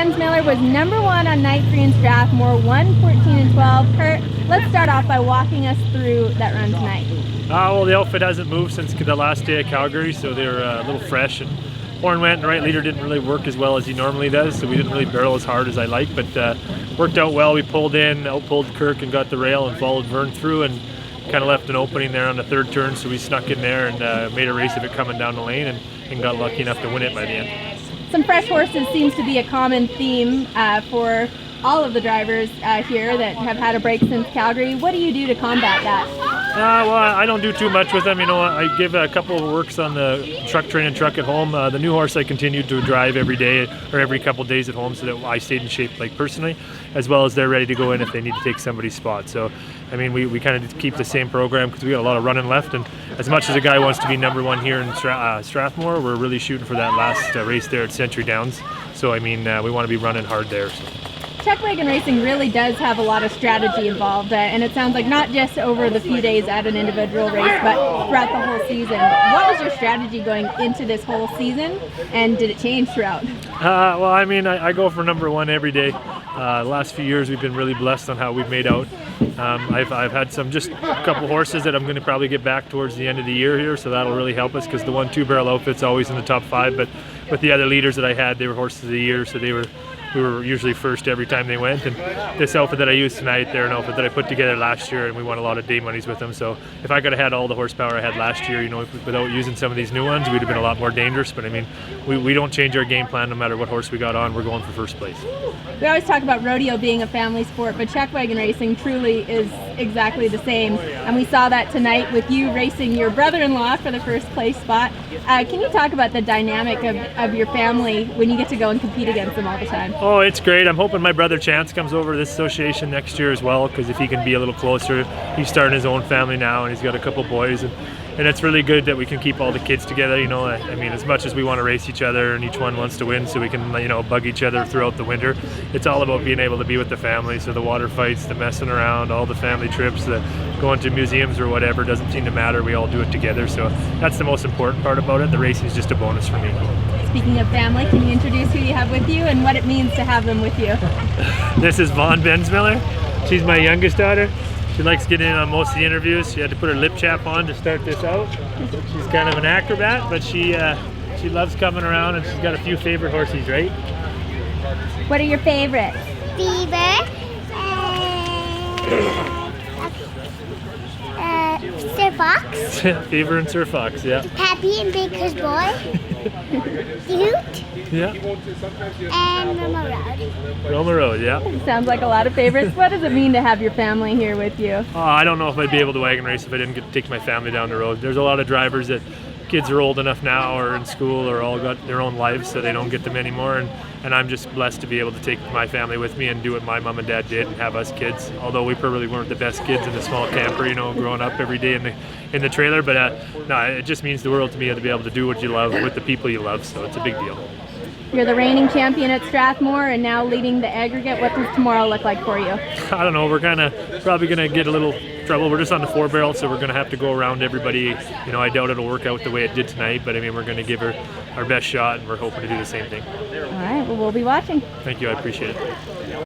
Bensmiller was #1 on night 3 in Strathmore, won 14 and 12. Kurt, let's start off by walking us through that run tonight. Well, the outfit hasn't moved since the last day of Calgary, so they're a little fresh. And horn went, and right leader didn't really work as well as he normally does, so we didn't really barrel as hard as I like, but worked out well. We pulled in, outpulled Kirk and got the rail and followed Vern through and kind of left an opening there on the third turn, so we snuck in there and made a race of it coming down the lane and got lucky enough to win it by the end. Some fresh horses seems to be a common theme for all of the drivers here that have had a break since Calgary. What do you do to combat that? Well, I don't do too much with them. You know, I give a couple of works on the truck training truck at home. The new horse I continued to drive every day or every couple of days at home so that I stayed in shape, like personally, as well as they're ready to go in if they need to take somebody's spot. So, I mean, we kind of keep the same program because we got a lot of running left. And as much as a guy wants to be #1 here in Strathmore, we're really shooting for that last race there at Century Downs. So, I mean, we want to be running hard there. So. Chuckwagon racing really does have a lot of strategy involved, and it sounds like not just over the few days at an individual race, but throughout the whole season. What was your strategy going into this whole season, and did it change throughout? Well, I mean, I go for #1 every day. The last few years we've been really blessed on how we've made out. I've had just a couple horses that I'm going to probably get back towards the end of the year here, so that'll really help us because the 1-2 barrel outfit's always in the top 5, but with the other leaders that I had, they were horses of the year, so we were usually first every time they went. And this outfit that I used tonight, they're an outfit that I put together last year, and we won a lot of day monies with them. So if I could have had all the horsepower I had last year, you know, without using some of these new ones, we'd have been a lot more dangerous. But I mean, we don't change our game plan no matter what horse we got on. We're going for first place. We always talk about rodeo being a family sport, but chuckwagon racing truly is exactly the same. And we saw that tonight with you racing your brother-in-law for the first place spot. Can you talk about the dynamic of your family when you get to go and compete against them all the time? Oh, it's great. I'm hoping my brother Chance comes over to this association next year as well, because if he can be a little closer, he's starting his own family now and he's got a couple boys, and it's really good that we can keep all the kids together. You know, I mean, as much as we want to race each other and each one wants to win so we can, you know, bug each other throughout the winter, it's all about being able to be with the family. So the water fights, the messing around, all the family trips, the going to museums or whatever, doesn't seem to matter. We all do it together, so that's the most important part about it. The racing is just a bonus for me. Speaking of family, can you introduce who you have with you and what it means to have them with you? This is Vern Bensmiller. She's my youngest daughter. She likes getting in on most of the interviews. She had to put her lip chap on to start this out. She's kind of an acrobat, but she loves coming around, and she's got a few favorite horses, right? What are your favorites? Beaver, Sir Fox, Beaver and Sir Fox, yeah. Pappy and Baker's Boy, Ute, Yeah. and Roma Road. Roma Road, yeah. Sounds like a lot of favorites. What does it mean to have your family here with you? I don't know if I'd be able to wagon race if I didn't get to take my family down the road. There's a lot of drivers that kids are old enough now or in school or all got their own lives, so they don't get them anymore, and I'm just blessed to be able to take my family with me and do what my mom and dad did and have us kids, although we probably weren't the best kids in the small camper, you know, growing up every day in the trailer, but no, it just means the world to me to be able to do what you love with the people you love, so it's a big deal. You're the reigning champion at Strathmore and now leading the aggregate. What does tomorrow look like for you? I don't know, we're probably going to get a little trouble. We're just on the 4 barrel, so we're going to have to go around everybody. You know, I doubt it'll work out the way it did tonight, but I mean, we're going to give her our best shot, and we're hoping to do the same thing. All right, well, we'll be watching. Thank you, I appreciate it.